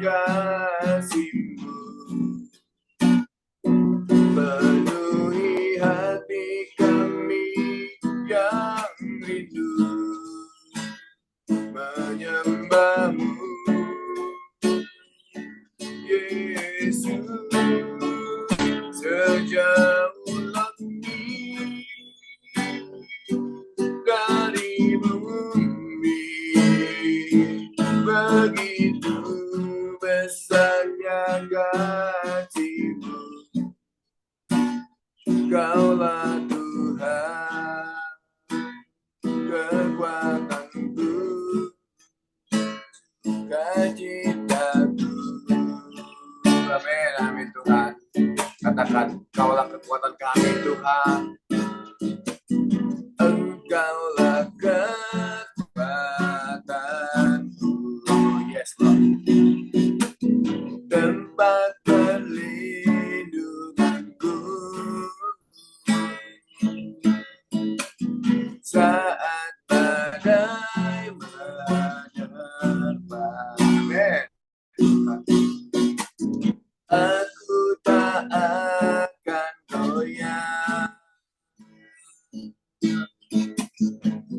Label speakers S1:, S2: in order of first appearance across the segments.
S1: kasih-Mu, penuhi hati kami yang rindu menyembah-Mu, Yesus. Sejauh langit dari bumi, begitu besarnya kasih-Mu. Kaulah Tuhan, kekuatanku, sukacitaku. Amin, amin Tuhan. Katakan, Kaulah kekuatan kami Tuhan. Engkaulah kekuatanku. Yes Lord. Tempat perlindunganku saat badai menerpa. Amin. Aku tak akan goyah.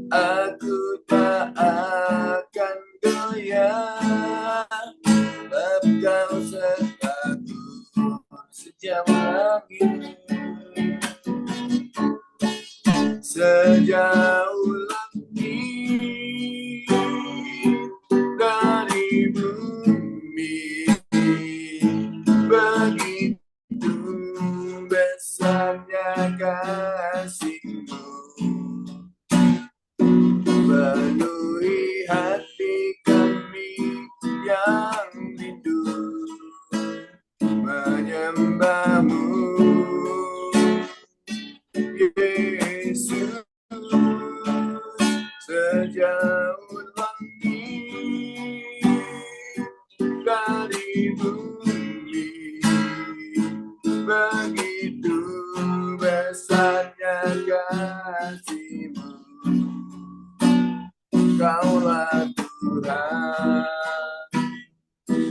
S1: Aku tak akan goyah, sebab Kau sertaku sejauh langit, sejauh langit dari bumi, begitu besarnya kasih-Mu, penuhi hati kami yang rindu menyembah-Mu, Yesus. Sejauh langit dari bumi, begitu besarnya kasih-Mu. Kaulah Tuhan,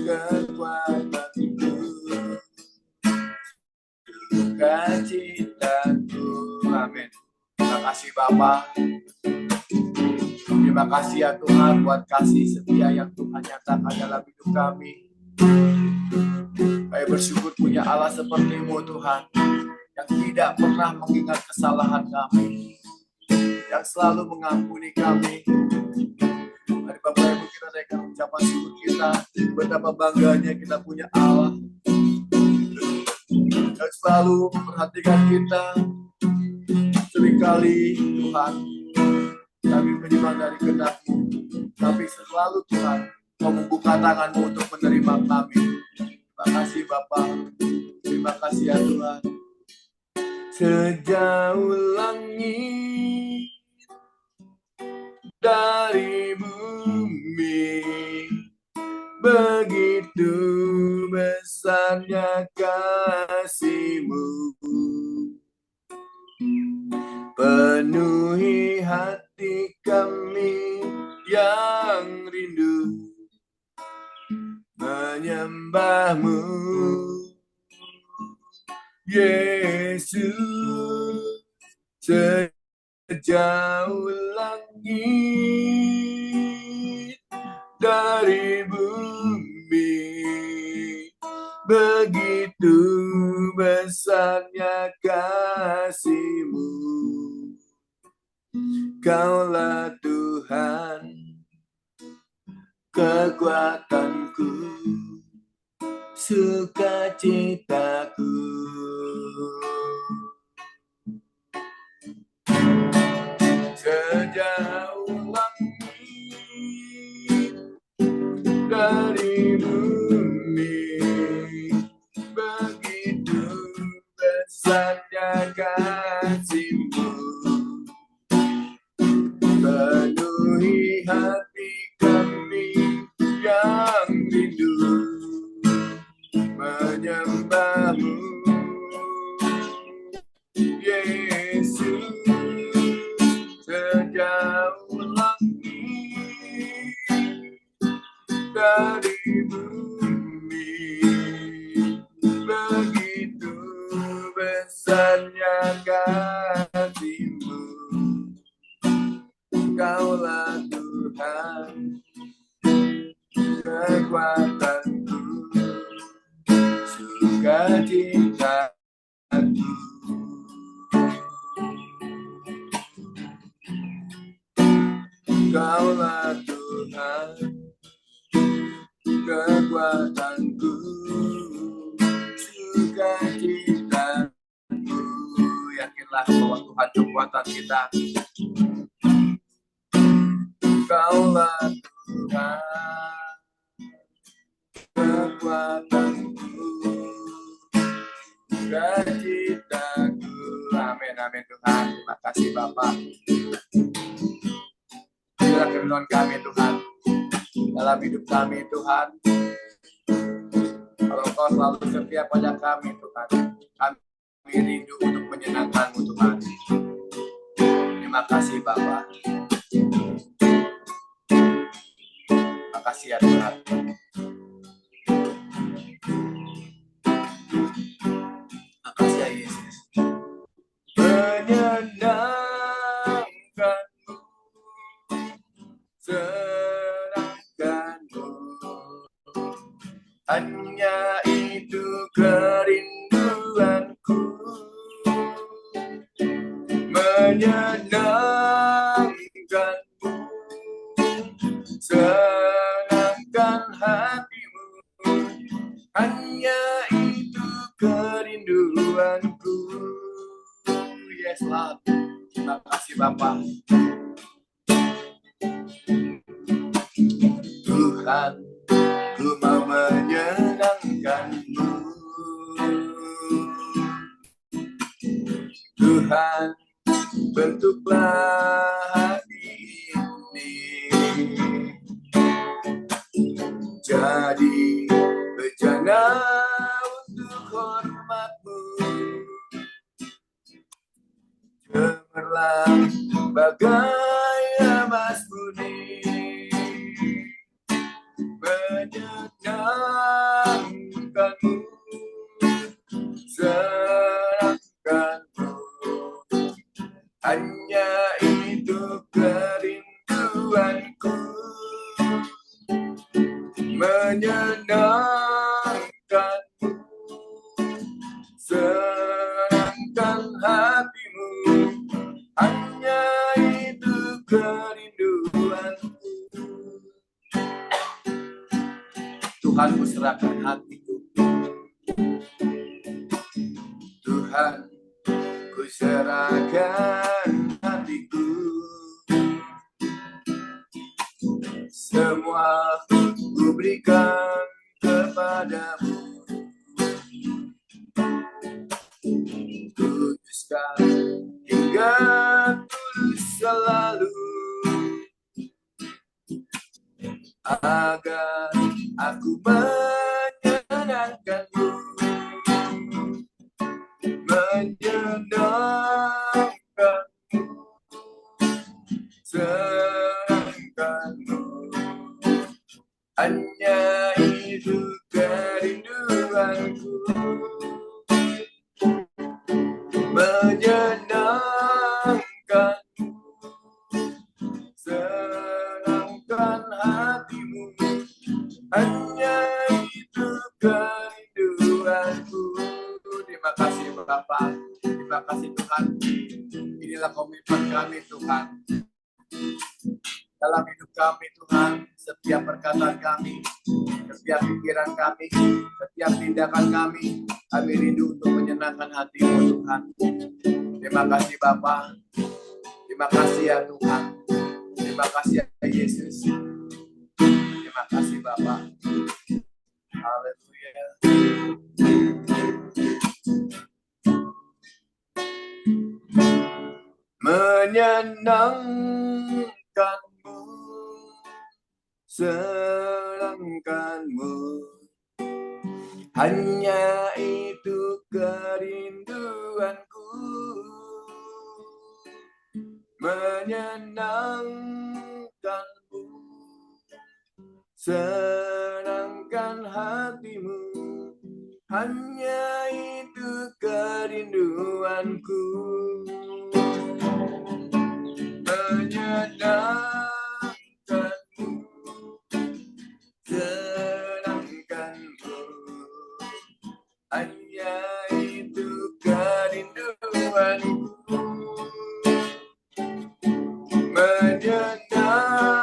S1: kekuatanku, sukacitaku. Amin. Terima kasih Bapa. Terima kasih ya Tuhan buat kasih setia yang Tuhan nyatakan dalam hidup kami. Kami bersyukur punya Allah seperti-Mu Tuhan, yang tidak pernah mengingat kesalahan kami, yang selalu mengampuni kami. Mari Bapak Ibu kita naikkan ucapan syukur kita, betapa bangganya kita punya Allah yang selalu memperhatikan kita. Seringkali Tuhan kami menyimak dari kehendak-Mu, tapi selalu Tuhan Kau membuka tangan-Mu untuk menerima kami. Terima kasih Bapa, terima kasih ya Tuhan. Sejauh langit dari bumi, begitu besarnya kasih-Mu, penuhi hati kami yang rindu menyembah-Mu, Yesus. Sejauh langit dari bumi, begitu besarnya kasih-Mu. Kaulah Tuhan, kekuatanku, sukacitaku. Sejauh langit dari bumi, begitu besarnya kasih-Mu, penuhi hati kami yang rindu menyembah-Mu, Yesus. Sejauh Kaulah Tuhan, kekuatanku, sukacitaku. Yakinlah bahwa Tuhan kekuatan kita. Kaulah Tuhan, kekuatanku, sukacitaku. Amin, amin Tuhan. Terima kasih Bapak. Biarlah firman kami Tuhan, dalam hidup kami Tuhan. Kalau Kau selalu setia pada kami Tuhan, kami rindu untuk menyenangkan-Mu Tuhan. Terima kasih Bapak. Terima kasih ya Tuhan. Terima kasih ya Yesus. Menyenangkan-Mu, senangkan-Mu, hanya itu kerinduanku. Menyenangkan-Mu, senangkan hatimu, hanya itu kerinduanku. Yes, Lord. Terima kasih Bapak. Tuhan, ku mau menyenangkan-Mu. Tuhan, bentuklah hati ini jadi bejana untuk hormat-Mu. Cemerlang bagai emas murni, menyenangkan-Mu, senangkan-Mu, hanya itu kerinduanku. Menyenangkan-Mu, senangkan hatimu, hanya itu kerinduanku. Tuhan, ku serahkan hatiku. Tuhan, ku serahkan hatiku. Semua ku berikan kepadamu. Kuduskan hingga tulus selalu, agar aku menyenangkan-Mu. Menyenangkan-Mu, senangkan-Mu, hanya itu kerinduanku. Menyenangkan-Mu, senangkan hatimu, hanya itu kerinduanku. Terima kasih Bapak, terima kasih Tuhan. Inilah komitmen kami Tuhan, dalam hidup kami Tuhan. Setiap perkataan kami, setiap pikiran kami, setiap tindakan kami rindu untuk menyenangkan hati-Mu Tuhan. Terima kasih Bapa, terima kasih ya Tuhan, terima kasih ya Yesus, terima kasih Bapa. Haleluya. Menyenangkan-Mu, senangkan-Mu, hanya itu kerinduanku. Menyenangkan-Mu, senangkan hatimu, hanya itu kerinduanku. Menyenangkan-Mu, senangkan-Mu, hanya itu kerinduanku. Menyenangkan-Mu,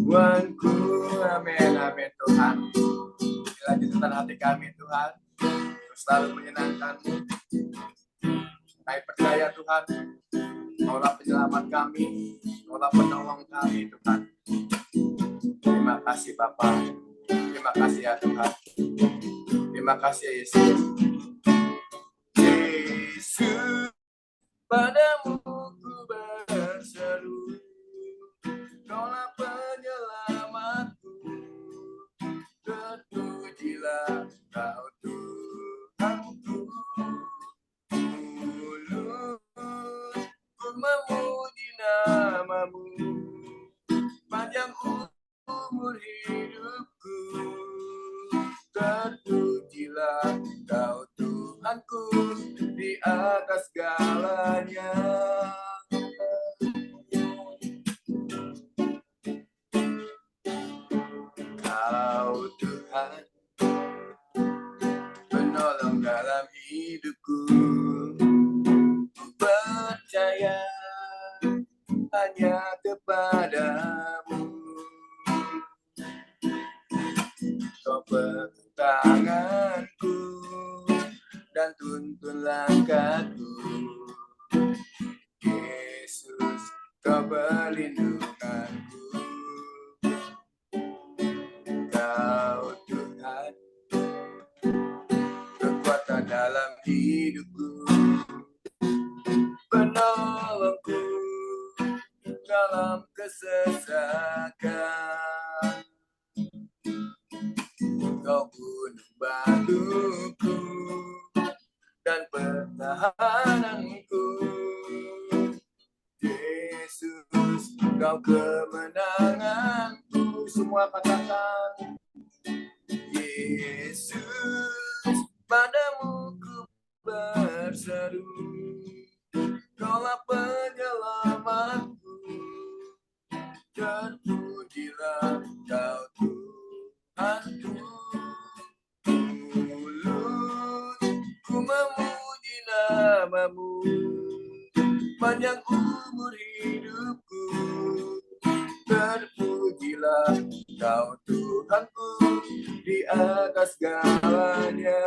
S1: Tuhanku. Amin, amin Tuhan. Inilah tuntutan hati kami Tuhan, untuk selalu menyenangkan-Mu. Kami percaya Tuhan, Kaulah penyelamat kami, Kaulah penolong kami Tuhan. Terima kasih Bapa, terima kasih ya Tuhan, terima kasih ya Yesus. Yesus, padamu ku berseru, Kaulah penyelamatku, terpujilah Kau Tuhanku. Mulut ku memuji nama-Mu, panjang umur hidupku, terpujilah Kau Tuhanku di atas segalanya. Kau Tuhan, penolong dalam hidupku, ku percaya hanya kepadamu. Kau pegang tanganku dan tuntun langkahku. Yesus, Kau perlindunganku. Kau Tuhan, kekuatan dalam hidupku, penolongku dalam kesesakan. Kau gunung batuku dan pertahananku. Yesus, Kau kemenanganku. Semua katakan, Yesus, padamu ku berseru, Kaulah penyelamatku, terpujilah Kau Tuhanku. Mulutku memuji nama-Mu, panjang umur hidupku, terpujilah Kau Tuhanku di atas segalanya.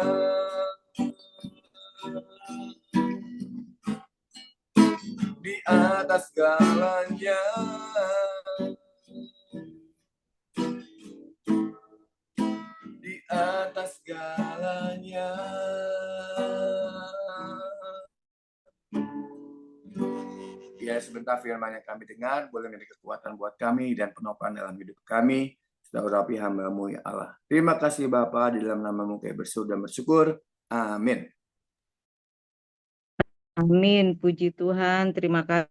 S1: Di atas segalanya. Di atas segalanya. Ya, sebentar firman yang kami dengar boleh menjadi kekuatan buat kami dan penopang dalam hidup kami. Sudah urapi hamba-Mu ya Allah. Terima kasih Bapa, di dalam nama-Mu kami bersyukur dan bersyukur. Amin.
S2: Amin. Puji Tuhan. Terima kasih.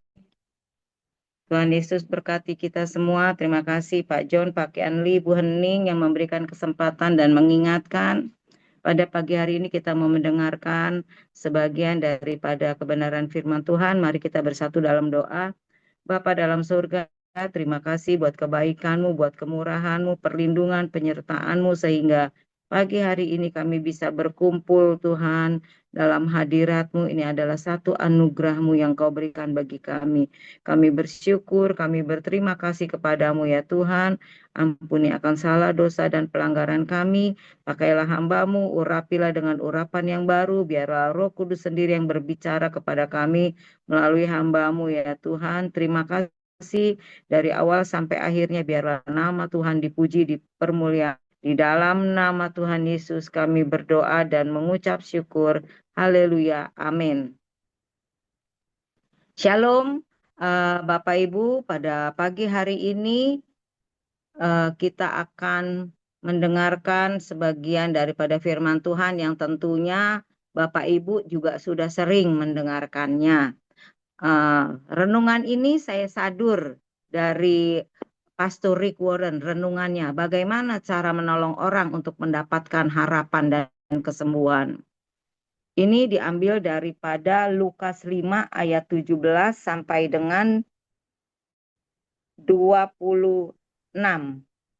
S2: Tuhan Yesus berkati kita semua. Terima kasih Pak John, Pak Kianli, Bu Hening yang memberikan kesempatan dan mengingatkan. Pada pagi hari ini kita mau mendengarkan sebagian daripada kebenaran firman Tuhan. Mari kita bersatu dalam doa. Bapa dalam surga, terima kasih buat kebaikan-Mu, buat kemurahan-Mu, perlindungan, penyertaan-Mu, sehingga pagi hari ini kami bisa berkumpul Tuhan dalam hadirat-Mu. Ini adalah satu anugerah-Mu yang Kau berikan bagi kami. Kami bersyukur, kami berterima kasih kepadamu ya Tuhan. Ampuni akan salah, dosa, dan pelanggaran kami. Pakailah hamba-Mu, urapilah dengan urapan yang baru. Biarlah Roh Kudus sendiri yang berbicara kepada kami melalui hamba-Mu ya Tuhan. Terima kasih dari awal sampai akhirnya. Biarlah nama Tuhan dipuji, dipermuliakan. Di dalam nama Tuhan Yesus kami berdoa dan mengucap syukur. Haleluya. Amin. Shalom Bapak Ibu, pada pagi hari ini kita akan mendengarkan sebagian daripada firman Tuhan yang tentunya Bapak Ibu juga sudah sering mendengarkannya. Renungan ini saya sadur dari Pastor Rick Warren, renungannya bagaimana cara menolong orang untuk mendapatkan harapan dan kesembuhan. Ini diambil daripada Lukas 5 ayat 17 sampai dengan 26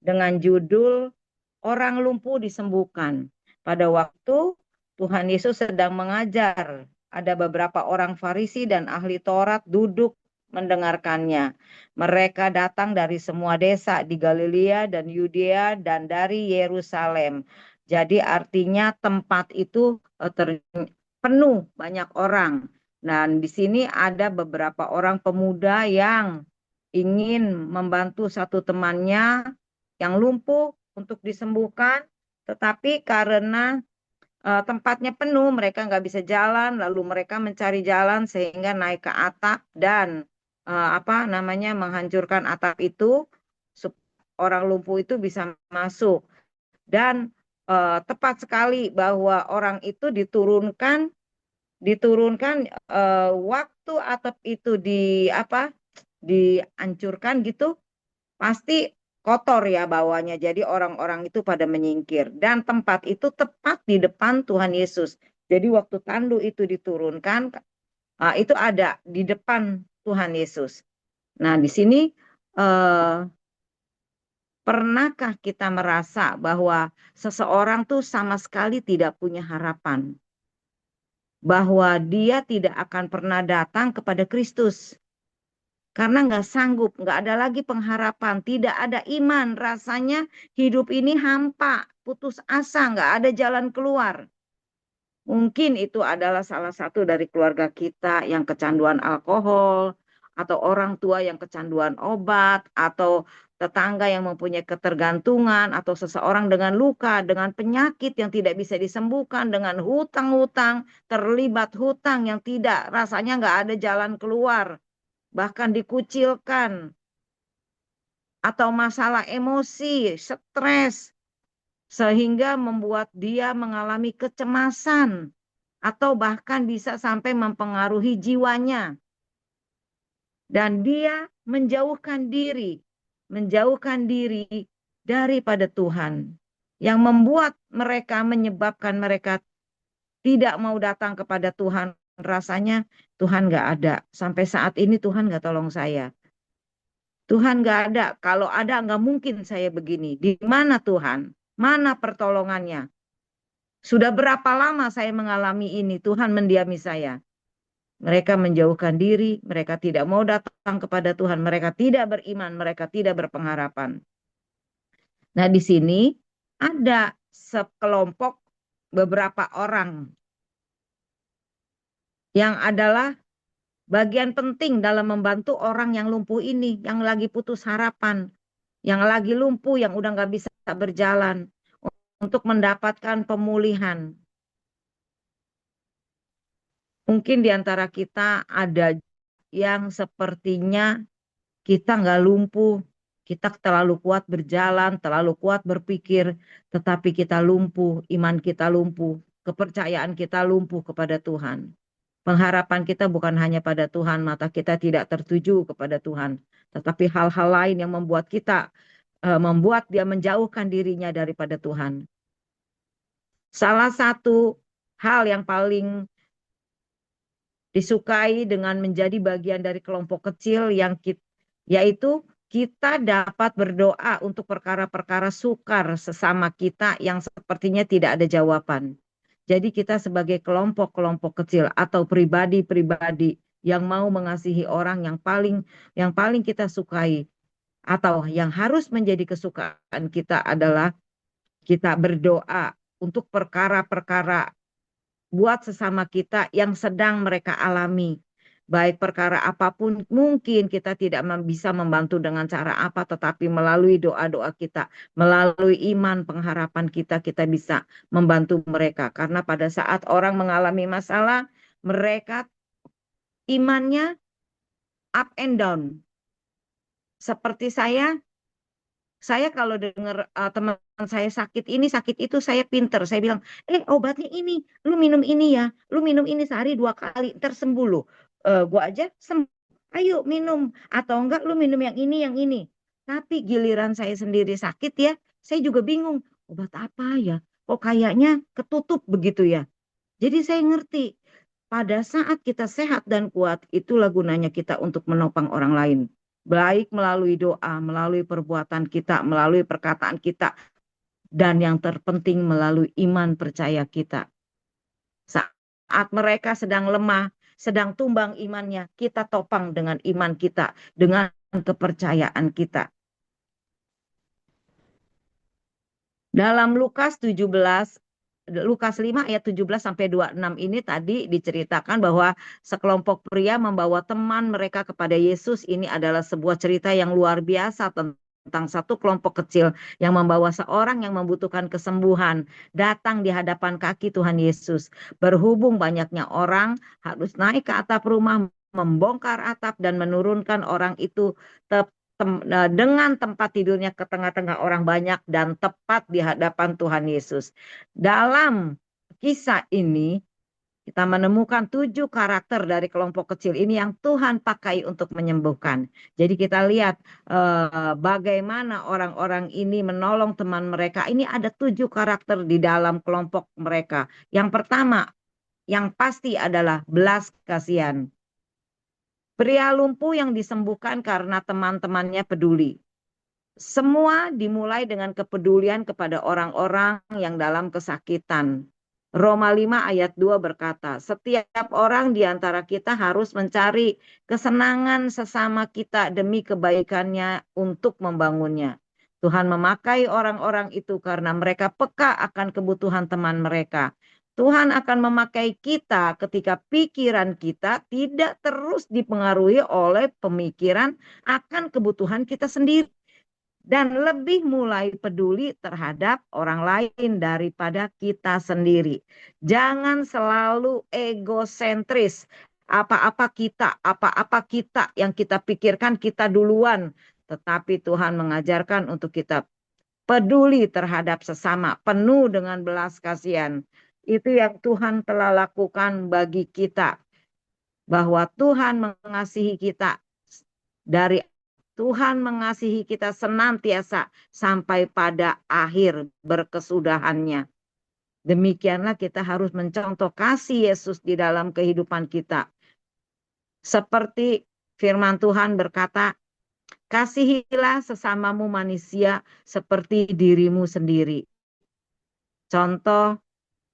S2: dengan judul Orang Lumpuh Disembuhkan. Pada waktu Tuhan Yesus sedang mengajar, ada beberapa orang Farisi dan ahli Taurat duduk mendengarkannya. Mereka datang dari semua desa di Galilea dan Yudea dan dari Yerusalem. Jadi artinya tempat itu penuh banyak orang. Dan di sini ada beberapa orang pemuda yang ingin membantu satu temannya yang lumpuh untuk disembuhkan, tetapi karena tempatnya penuh, mereka nggak bisa jalan, lalu mereka mencari jalan sehingga naik ke atap dan apa namanya menghancurkan atap itu, orang lumpuh itu bisa masuk. Dan tepat sekali bahwa orang itu diturunkan waktu atap itu dihancurkan gitu, pasti kotor ya bawahnya. Jadi orang-orang itu pada menyingkir. Dan tempat itu tepat di depan Tuhan Yesus. Jadi waktu tandu itu diturunkan, itu ada di depan Tuhan Yesus. Nah, di sini pernahkah kita merasa bahwa seseorang tuh sama sekali tidak punya harapan? Bahwa dia tidak akan pernah datang kepada Kristus. Karena nggak sanggup, nggak ada lagi pengharapan, tidak ada iman, rasanya hidup ini hampa, putus asa, nggak ada jalan keluar. Mungkin itu adalah salah satu dari keluarga kita yang kecanduan alkohol, atau orang tua yang kecanduan obat, atau tetangga yang mempunyai ketergantungan, atau seseorang dengan luka, dengan penyakit yang tidak bisa disembuhkan, dengan hutang-hutang, terlibat hutang yang tidak, rasanya nggak ada jalan keluar. Bahkan dikucilkan, atau masalah emosi, stres, sehingga membuat dia mengalami kecemasan, atau bahkan bisa sampai mempengaruhi jiwanya. Dan dia menjauhkan diri daripada Tuhan, yang membuat mereka, menyebabkan mereka tidak mau datang kepada Tuhan. Rasanya Tuhan nggak ada. Sampai saat ini Tuhan nggak tolong saya. Tuhan nggak ada. Kalau ada nggak mungkin saya begini. Di mana Tuhan? Mana pertolongannya? Sudah berapa lama saya mengalami ini? Tuhan mendiami saya. Mereka menjauhkan diri. Mereka tidak mau datang kepada Tuhan. Mereka tidak beriman. Mereka tidak berpengharapan. Nah, di sini ada sekelompok beberapa orang yang adalah bagian penting dalam membantu orang yang lumpuh ini, yang lagi putus harapan, yang lagi lumpuh, yang udah nggak bisa berjalan, untuk mendapatkan pemulihan. Mungkin di antara kita ada yang sepertinya kita nggak lumpuh, kita terlalu kuat berjalan, terlalu kuat berpikir, tetapi kita lumpuh, iman kita lumpuh, kepercayaan kita lumpuh kepada Tuhan. Pengharapan kita bukan hanya pada Tuhan, mata kita tidak tertuju kepada Tuhan, tetapi hal-hal lain yang membuat dia menjauhkan dirinya daripada Tuhan. Salah satu hal yang paling disukai dengan menjadi bagian dari kelompok kecil yaitu kita dapat berdoa untuk perkara-perkara sukar sesama kita yang sepertinya tidak ada jawaban. Jadi kita sebagai kelompok-kelompok kecil atau pribadi-pribadi yang mau mengasihi orang yang paling kita sukai, atau yang harus menjadi kesukaan kita adalah kita berdoa untuk perkara-perkara buat sesama kita yang sedang mereka alami. Baik perkara apapun, mungkin kita tidak bisa membantu dengan cara apa, tetapi melalui doa-doa kita, melalui iman pengharapan kita bisa membantu mereka. Karena pada saat orang mengalami masalah, mereka imannya up and down. Seperti saya kalau dengar teman saya sakit ini, sakit itu, saya pinter. Saya bilang, obatnya ini, lu minum ini ya, lu minum ini sehari 2 kali, ntar sembuh lu. Gua aja sembuh, ayo minum. Atau enggak, lu minum yang ini, yang ini. Tapi giliran saya sendiri sakit ya, saya juga bingung, obat apa ya? Kok kayaknya ketutup begitu ya. Jadi saya ngerti, pada saat kita sehat dan kuat, itulah gunanya kita untuk menopang orang lain. Baik melalui doa, melalui perbuatan kita, melalui perkataan kita, dan yang terpenting melalui iman percaya kita. Saat mereka sedang lemah, sedang tumbang imannya, kita topang dengan iman kita, dengan kepercayaan kita. Dalam Lukas 5 ayat 17 sampai 26 ini tadi diceritakan bahwa sekelompok pria membawa teman mereka kepada Yesus. Ini adalah sebuah cerita yang luar biasa tentang satu kelompok kecil yang membawa seorang yang membutuhkan kesembuhan datang di hadapan kaki Tuhan Yesus. Berhubung banyaknya orang, harus naik ke atap rumah, membongkar atap dan menurunkan orang itu dengan tempat tidurnya ke tengah-tengah orang banyak dan tepat di hadapan Tuhan Yesus. Dalam kisah ini kita menemukan 7 karakter dari kelompok kecil ini yang Tuhan pakai untuk menyembuhkan. Jadi kita lihat bagaimana orang-orang ini menolong teman mereka. Ini ada 7 karakter di dalam kelompok mereka. Yang pertama, yang pasti adalah belas kasihan. Pria lumpuh yang disembuhkan karena teman-temannya peduli. Semua dimulai dengan kepedulian kepada orang-orang yang dalam kesakitan. Roma 5 ayat 2 berkata, setiap orang di antara kita harus mencari kesenangan sesama kita demi kebaikannya untuk membangunnya. Tuhan memakai orang-orang itu karena mereka peka akan kebutuhan teman mereka. Tuhan akan memakai kita ketika pikiran kita tidak terus dipengaruhi oleh pemikiran akan kebutuhan kita sendiri. Dan lebih mulai peduli terhadap orang lain daripada kita sendiri. Jangan selalu egosentris. Apa-apa kita yang kita pikirkan kita duluan. Tetapi Tuhan mengajarkan untuk kita peduli terhadap sesama, penuh dengan belas kasihan. Itu yang Tuhan telah lakukan bagi kita. Bahwa Tuhan mengasihi kita dari Tuhan mengasihi kita senantiasa sampai pada akhir berkesudahannya. Demikianlah kita harus mencontoh kasih Yesus di dalam kehidupan kita. Seperti firman Tuhan berkata, kasihilah sesamamu manusia seperti dirimu sendiri. Contoh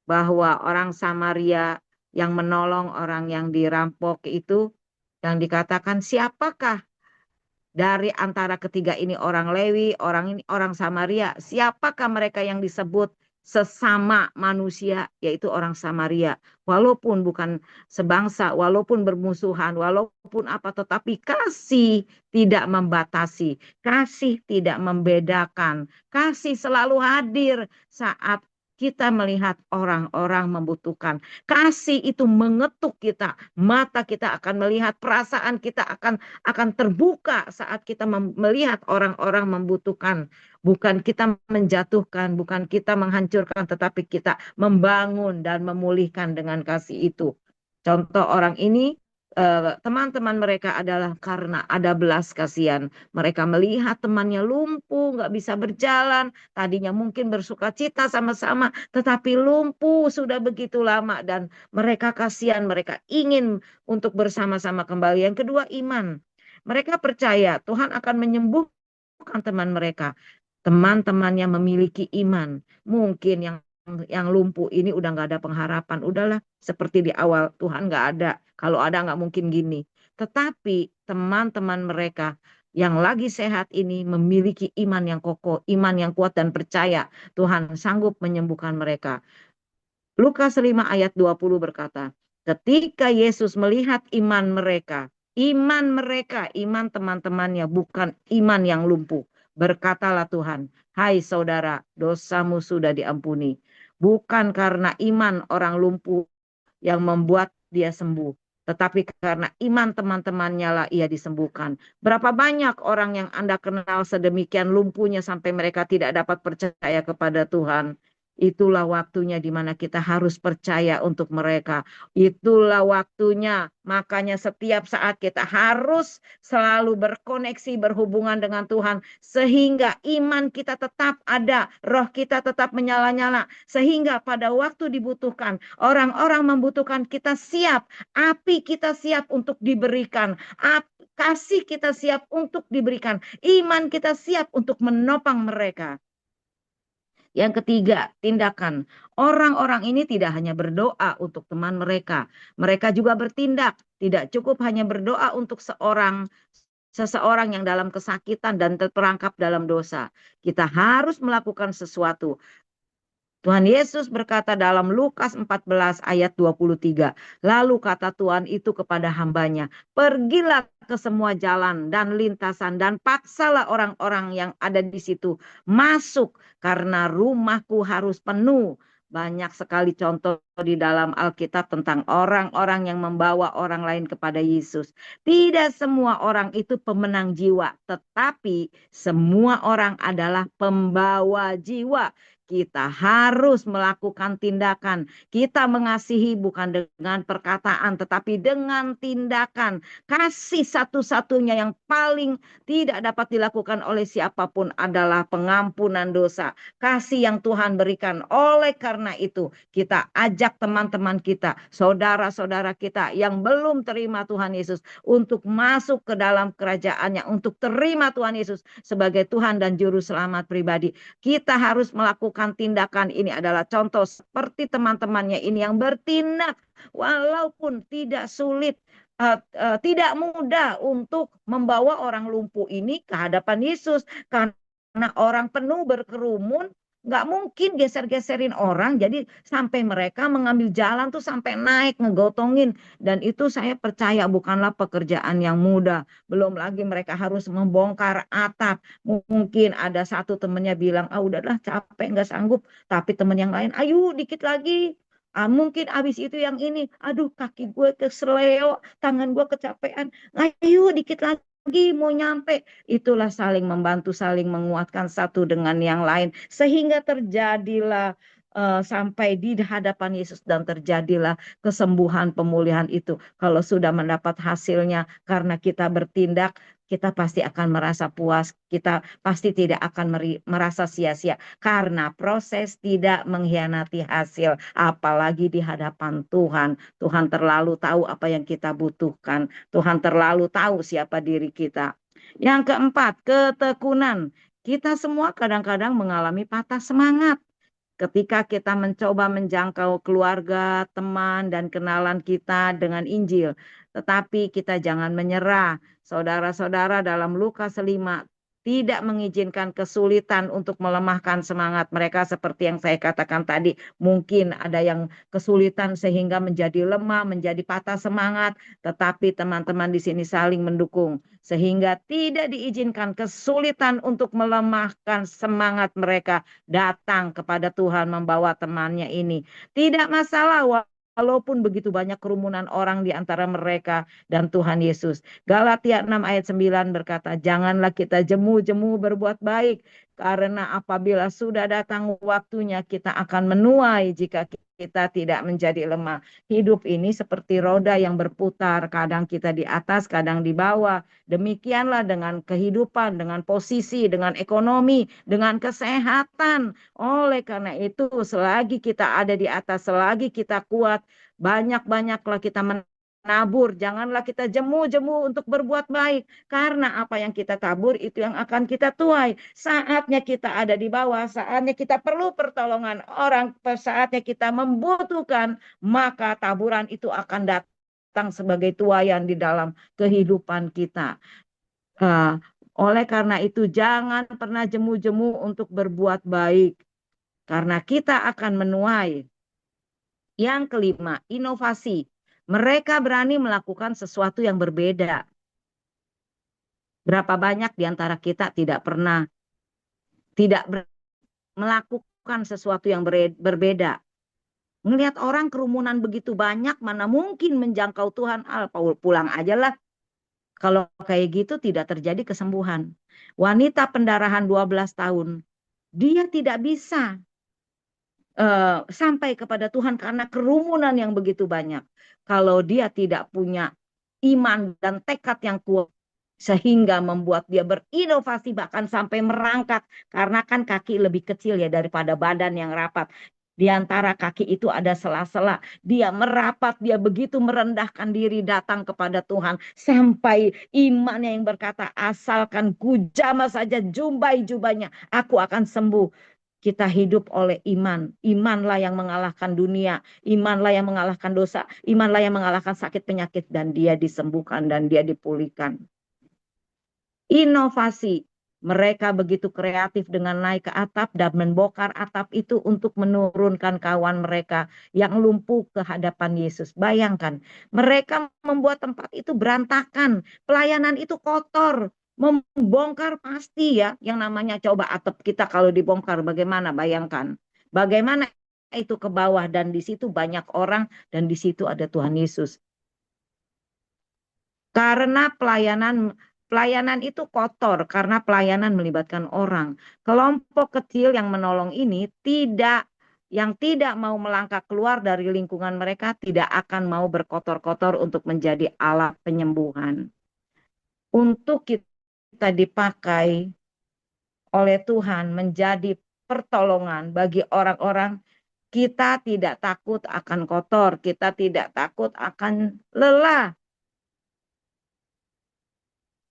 S2: bahwa orang Samaria yang menolong orang yang dirampok itu, yang dikatakan siapakah dari antara ketiga ini, orang Lewi, orang ini, orang Samaria, siapakah mereka yang disebut sesama manusia, yaitu orang Samaria. Walaupun bukan sebangsa, walaupun bermusuhan, walaupun apa, tetapi kasih tidak membatasi, kasih tidak membedakan, kasih selalu hadir saat kita melihat orang-orang membutuhkan. Kasih itu mengetuk kita, mata kita akan melihat, perasaan kita akan terbuka saat kita melihat orang-orang membutuhkan. Bukan kita menjatuhkan, bukan kita menghancurkan, tetapi kita membangun dan memulihkan dengan kasih itu. Contoh orang ini, teman-teman mereka adalah karena ada belas kasihan. Mereka melihat temannya lumpuh, nggak bisa berjalan. Tadinya mungkin bersuka cita sama-sama, tetapi lumpuh sudah begitu lama. Dan mereka kasihan, mereka ingin untuk bersama-sama kembali. Yang kedua, iman. Mereka percaya Tuhan akan menyembuhkan teman mereka. Teman-temannya memiliki iman. Mungkin yang lumpuh ini udah nggak ada pengharapan. Udahlah, seperti di awal, Tuhan nggak ada. Kalau ada nggak mungkin gini. Tetapi teman-teman mereka yang lagi sehat ini memiliki iman yang kokoh, iman yang kuat dan percaya Tuhan sanggup menyembuhkan mereka. Lukas 5 ayat 20 berkata, ketika Yesus melihat iman mereka, iman teman-temannya bukan iman yang lumpuh. Berkatalah Tuhan, hai saudara, dosamu sudah diampuni. Bukan karena iman orang lumpuh yang membuat dia sembuh, tetapi karena iman teman-temannya lah ia disembuhkan. Berapa banyak orang yang Anda kenal sedemikian lumpuhnya sampai mereka tidak dapat percaya kepada Tuhan. Itulah waktunya di mana kita harus percaya untuk mereka. Itulah waktunya. Makanya setiap saat kita harus selalu berkoneksi, berhubungan dengan Tuhan. Sehingga iman kita tetap ada. Roh kita tetap menyala-nyala. Sehingga pada waktu dibutuhkan, orang-orang membutuhkan, kita siap. Api kita siap untuk diberikan. Kasih kita siap untuk diberikan. Iman kita siap untuk menopang mereka. Yang ketiga, tindakan. Orang-orang ini tidak hanya berdoa untuk teman mereka, mereka juga bertindak. Tidak cukup hanya berdoa untuk seseorang yang dalam kesakitan dan terperangkap dalam dosa. Kita harus melakukan sesuatu. Tuhan Yesus berkata dalam Lukas 14 ayat 23. Lalu kata Tuhan itu kepada hambanya, pergilah ke semua jalan dan lintasan dan paksalah orang-orang yang ada di situ masuk karena rumahku harus penuh. Banyak sekali contoh di dalam Alkitab tentang orang-orang yang membawa orang lain kepada Yesus. Tidak semua orang itu pemenang jiwa, tetapi semua orang adalah pembawa jiwa. Kita harus melakukan tindakan. Kita mengasihi bukan dengan perkataan, tetapi dengan tindakan. Kasih satu-satunya yang paling tidak dapat dilakukan oleh siapapun adalah pengampunan dosa. Kasih yang Tuhan berikan. Oleh karena itu, kita ajak teman-teman kita, saudara-saudara kita yang belum terima Tuhan Yesus untuk masuk ke dalam kerajaannya, untuk terima Tuhan Yesus sebagai Tuhan dan Juru Selamat pribadi. Kita harus melakukan tindakan. Ini adalah contoh seperti teman-temannya ini yang bertindak walaupun tidak sulit, tidak mudah untuk membawa orang lumpuh ini ke hadapan Yesus karena orang penuh berkerumun. Nggak mungkin geser-geserin orang, jadi sampai mereka mengambil jalan tuh sampai naik ngegotongin, dan itu saya percaya bukanlah pekerjaan yang mudah. Belum lagi mereka harus membongkar atap. Mungkin ada satu temennya bilang, ah udahlah capek nggak sanggup. Tapi temen yang lain, ayo dikit lagi. Mungkin abis itu yang ini, aduh kaki gue keseleo, tangan gue kecapean. Ayo dikit lagi mau nyampe. Itulah saling membantu, saling menguatkan satu dengan yang lain. Sehingga terjadilah sampai di hadapan Yesus dan terjadilah kesembuhan, pemulihan itu. Kalau sudah mendapat hasilnya karena kita bertindak, kita pasti akan merasa puas, kita pasti tidak akan merasa sia-sia karena proses tidak mengkhianati hasil, apalagi di hadapan Tuhan. Tuhan terlalu tahu apa yang kita butuhkan, Tuhan terlalu tahu siapa diri kita. Yang keempat, ketekunan. Kita semua kadang-kadang mengalami patah semangat ketika kita mencoba menjangkau keluarga, teman, dan kenalan kita dengan Injil. Tetapi kita jangan menyerah. Saudara-saudara, dalam Lukas 5 tidak mengizinkan kesulitan untuk melemahkan semangat mereka seperti yang saya katakan tadi. Mungkin ada yang kesulitan sehingga menjadi lemah, menjadi patah semangat. Tetapi teman-teman di sini saling mendukung. Sehingga tidak diizinkan kesulitan untuk melemahkan semangat mereka datang kepada Tuhan membawa temannya ini. Tidak masalah walaupun begitu banyak kerumunan orang di antara mereka dan Tuhan Yesus. Galatia 6 ayat 9 berkata, janganlah kita jemu-jemu berbuat baik, karena apabila sudah datang waktunya kita akan menuai jika kita tidak menjadi lemah. Hidup ini seperti roda yang berputar, kadang kita di atas, kadang di bawah. Demikianlah dengan kehidupan, dengan posisi, dengan ekonomi, dengan kesehatan. Oleh karena itu, selagi kita ada di atas, selagi kita kuat, banyak-banyaklah kita menabur. Janganlah kita jemu-jemu untuk berbuat baik. Karena apa yang kita tabur itu yang akan kita tuai. Saatnya kita ada di bawah, saatnya kita perlu pertolongan orang, saatnya kita membutuhkan, maka taburan itu akan datang sebagai tuaian di dalam kehidupan kita. Oleh karena itu jangan pernah jemu-jemu untuk berbuat baik, karena kita akan menuai. Yang kelima, inovasi. Mereka berani melakukan sesuatu yang berbeda. Berapa banyak di antara kita tidak pernah melakukan sesuatu yang berbeda. Melihat orang kerumunan begitu banyak, mana mungkin menjangkau Tuhan. Pulang aja lah. Kalau kayak gitu tidak terjadi kesembuhan. Wanita pendarahan 12 tahun, dia tidak bisa sampai kepada Tuhan karena kerumunan yang begitu banyak. Kalau dia tidak punya iman dan tekad yang kuat, sehingga membuat dia berinovasi bahkan sampai merangkak, karena kan kaki lebih kecil ya daripada badan yang rapat. Di antara kaki itu ada sela-sela. Dia merapat, dia begitu merendahkan diri datang kepada Tuhan. Sampai imannya yang berkata, asalkan ku jamah saja jumbai jubahnya, aku akan sembuh. kita hidup oleh iman. Imanlah yang mengalahkan dunia. Imanlah yang mengalahkan dosa. Imanlah yang mengalahkan sakit penyakit. Dan dia disembuhkan dan dia dipulihkan. Inovasi. Mereka begitu kreatif dengan naik ke atap dan membongkar atap itu untuk menurunkan kawan mereka yang lumpuh ke hadapan Yesus. Bayangkan, mereka membuat tempat itu berantakan. Pelayanan itu kotor. Membongkar pasti ya, yang namanya coba atap kita kalau dibongkar bagaimana, bayangkan. Bagaimana itu ke bawah dan di situ banyak orang dan di situ ada Tuhan Yesus. Karena pelayanan itu kotor, karena pelayanan melibatkan orang. Kelompok kecil yang menolong ini yang tidak mau melangkah keluar dari lingkungan mereka tidak akan mau berkotor-kotor untuk menjadi alat penyembuhan. Untuk kita dipakai oleh Tuhan menjadi pertolongan bagi orang-orang, kita tidak takut akan kotor, kita tidak takut akan lelah.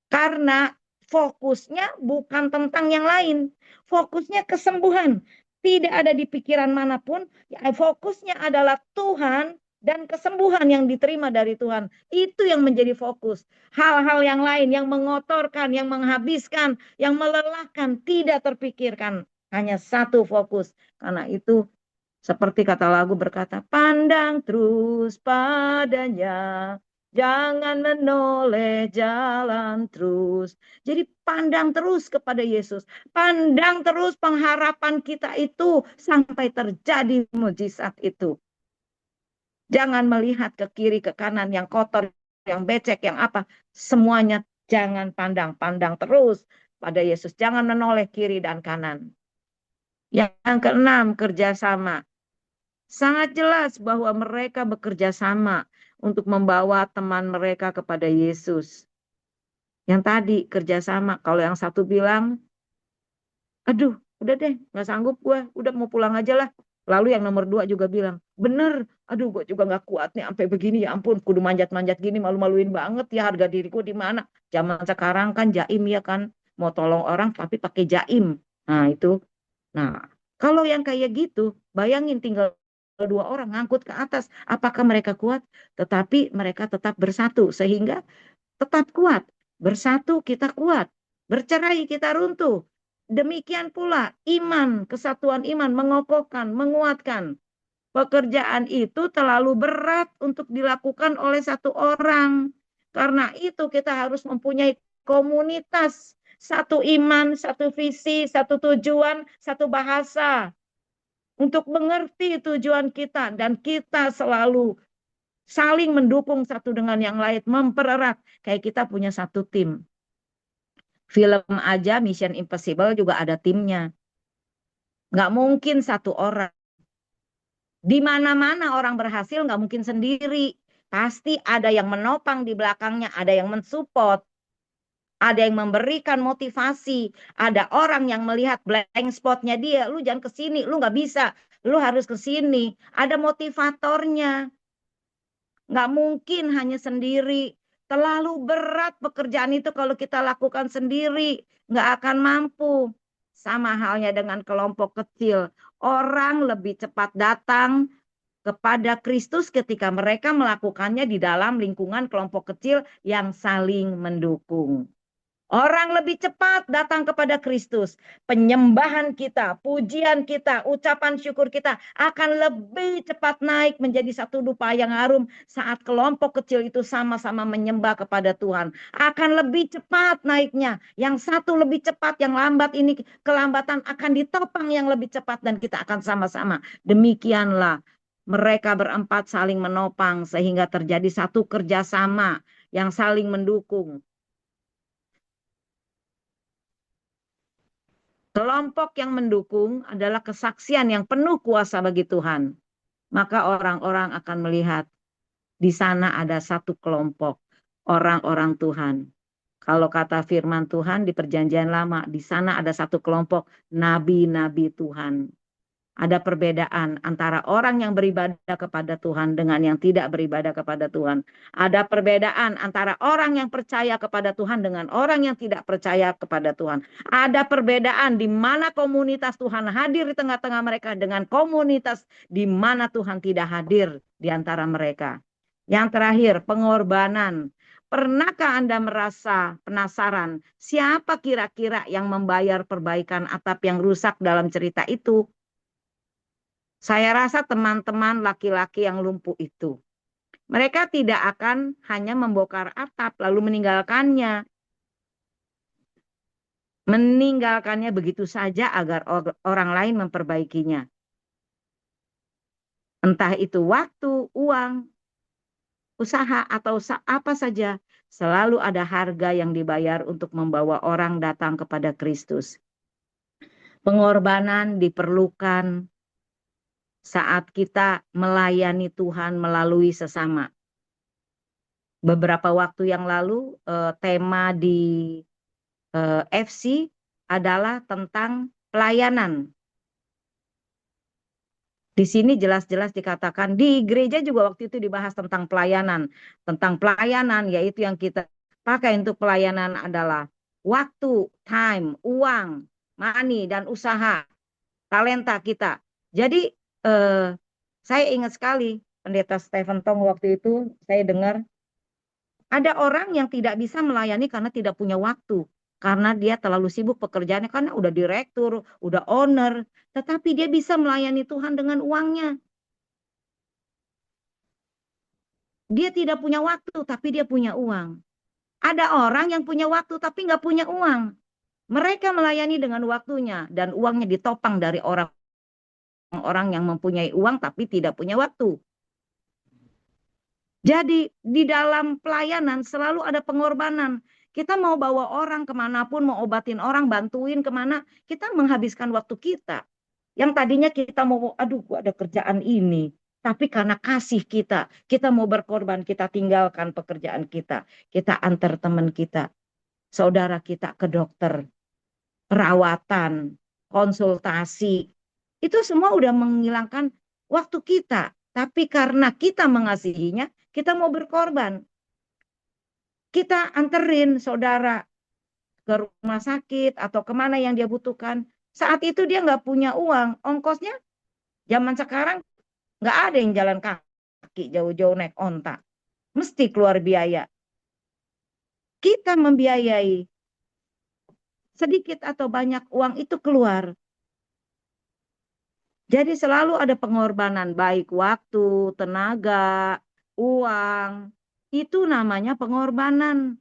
S2: Karena fokusnya bukan tentang yang lain. Fokusnya kesembuhan. Tidak ada di pikiran manapun. Fokusnya adalah Tuhan dan kesembuhan yang diterima dari Tuhan. Itu yang menjadi fokus. Hal-hal yang lain yang mengotorkan, yang menghabiskan, yang melelahkan tidak terpikirkan. Hanya satu fokus. Karena itu seperti kata lagu berkata, pandang terus padanya. Jangan menoleh jalan terus. Jadi pandang terus kepada Yesus. Pandang terus pengharapan kita itu sampai terjadi mujizat itu. Jangan melihat ke kiri, ke kanan yang kotor, yang becek, yang apa. Semuanya jangan pandang. Pandang terus pada Yesus. Jangan menoleh kiri dan kanan. Yang keenam, kerjasama. Sangat jelas bahwa mereka bekerja sama untuk membawa teman mereka kepada Yesus. Yang tadi kerjasama, kalau yang satu bilang, aduh udah deh gak sanggup gue, udah mau pulang aja lah. Lalu yang nomor 2 juga bilang, bener, aduh gue juga gak kuat nih sampai begini, ya ampun kudu manjat-manjat gini, malu-maluin banget ya, harga diriku di mana. Zaman sekarang kan jaim ya kan, mau tolong orang tapi pakai jaim. Nah itu, nah kalau yang kayak gitu, bayangin tinggal 2 orang ngangkut ke atas, apakah mereka kuat? Tetapi mereka tetap bersatu sehingga tetap kuat. Bersatu kita kuat, bercerai kita runtuh. Demikian pula iman, kesatuan iman mengokohkan, menguatkan. Pekerjaan itu terlalu berat untuk dilakukan oleh satu orang. Karena itu kita harus mempunyai komunitas, satu iman, satu visi, satu tujuan, satu bahasa untuk mengerti tujuan kita dan kita selalu saling mendukung satu dengan yang lain, mempererat. Kayak kita punya satu tim. Film aja Mission Impossible juga ada timnya. Nggak mungkin satu orang. Di mana-mana orang berhasil nggak mungkin sendiri. Pasti ada yang menopang di belakangnya, ada yang mensupport, ada yang memberikan motivasi, ada orang yang melihat blank spotnya dia, lu jangan ke sini, lu nggak bisa, lu harus ke sini. Ada motivatornya. Nggak mungkin hanya sendiri. Terlalu berat pekerjaan itu kalau kita lakukan sendiri. Nggak akan mampu. Sama halnya dengan kelompok kecil. Orang lebih cepat datang kepada Kristus ketika mereka melakukannya di dalam lingkungan kelompok kecil yang saling mendukung. Orang lebih cepat datang kepada Kristus. Penyembahan kita, pujian kita, ucapan syukur kita akan lebih cepat naik menjadi satu dupa yang harum saat kelompok kecil itu sama-sama menyembah kepada Tuhan. Akan lebih cepat naiknya. Yang satu lebih cepat, yang lambat ini kelambatan akan ditopang yang lebih cepat dan kita akan sama-sama. Demikianlah mereka berempat saling menopang sehingga terjadi satu kerjasama yang saling mendukung. Kelompok yang mendukung adalah kesaksian yang penuh kuasa bagi Tuhan. Maka orang-orang akan melihat di sana ada satu kelompok orang-orang Tuhan. Kalau kata firman Tuhan di Perjanjian Lama, di sana ada satu kelompok nabi-nabi Tuhan. Ada perbedaan antara orang yang beribadah kepada Tuhan dengan yang tidak beribadah kepada Tuhan. Ada perbedaan antara orang yang percaya kepada Tuhan dengan orang yang tidak percaya kepada Tuhan. Ada perbedaan di mana komunitas Tuhan hadir di tengah-tengah mereka dengan komunitas di mana Tuhan tidak hadir di antara mereka. Yang terakhir, pengorbanan. Pernahkah Anda merasa penasaran siapa kira-kira yang membayar perbaikan atap yang rusak dalam cerita itu? Saya rasa teman-teman laki-laki yang lumpuh itu. Mereka tidak akan hanya membongkar atap lalu meninggalkannya. Meninggalkannya begitu saja agar orang lain memperbaikinya. Entah itu waktu, uang, usaha, atau apa saja. Selalu ada harga yang dibayar untuk membawa orang datang kepada Kristus. Pengorbanan diperlukan saat kita melayani Tuhan melalui sesama. Beberapa waktu yang lalu tema di FC adalah tentang pelayanan. Di sini jelas-jelas dikatakan, di gereja juga waktu itu dibahas tentang pelayanan. Tentang pelayanan yaitu yang kita pakai untuk pelayanan adalah waktu, time, uang, money, dan usaha, talenta kita. Jadi saya ingat sekali Pendeta Stephen Tong waktu itu saya dengar ada orang yang tidak bisa melayani karena tidak punya waktu. Karena dia terlalu sibuk pekerjaannya, karena udah direktur, udah owner. Tetapi dia bisa melayani Tuhan dengan uangnya. Dia tidak punya waktu, tapi dia punya uang. Ada orang yang punya waktu, tapi nggak punya uang. Mereka melayani dengan waktunya, dan uangnya ditopang dari orang yang mempunyai uang, tapi tidak punya waktu. Jadi di dalam pelayanan selalu ada pengorbanan. Kita mau bawa orang kemanapun, mau obatin orang, bantuin kemana, kita menghabiskan waktu kita. Yang tadinya kita mau, aduh gua ada kerjaan ini. Tapi karena kasih kita mau berkorban, kita tinggalkan pekerjaan kita. Kita antar teman kita, saudara kita ke dokter, perawatan, konsultasi. Itu semua udah menghilangkan waktu kita. Tapi karena kita mengasihinya, kita mau berkorban. Kita anterin saudara ke rumah sakit atau kemana yang dia butuhkan. Saat itu dia nggak punya uang. Ongkosnya zaman sekarang nggak ada yang jalan kaki jauh-jauh naik onta. Mesti keluar biaya. Kita membiayai. Sedikit atau banyak uang itu keluar. Jadi selalu ada pengorbanan, baik waktu, tenaga, uang. Itu namanya pengorbanan.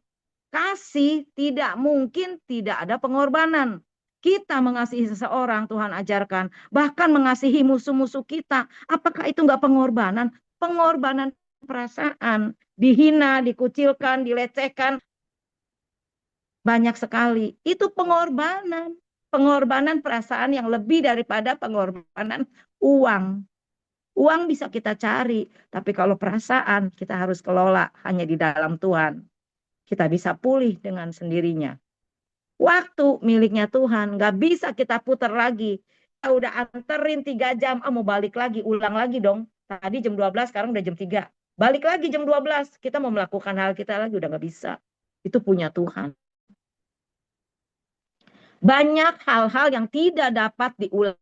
S2: Kasih tidak mungkin tidak ada pengorbanan. Kita mengasihi seseorang, Tuhan ajarkan. Bahkan mengasihi musuh-musuh kita. Apakah itu enggak pengorbanan? Pengorbanan perasaan. Dihina, dikucilkan, dilecehkan. Banyak sekali. Itu pengorbanan. Pengorbanan perasaan yang lebih daripada pengorbanan uang. Uang bisa kita cari, tapi kalau perasaan kita harus kelola hanya di dalam Tuhan. Kita bisa pulih dengan sendirinya. Waktu miliknya Tuhan, nggak bisa kita putar lagi. Kita udah anterin 3 jam, mau balik lagi, ulang lagi dong. Tadi jam 12, sekarang udah jam 3. Balik lagi jam 12, kita mau melakukan hal kita lagi, udah nggak bisa. Itu punya Tuhan. Banyak hal-hal yang tidak dapat diulang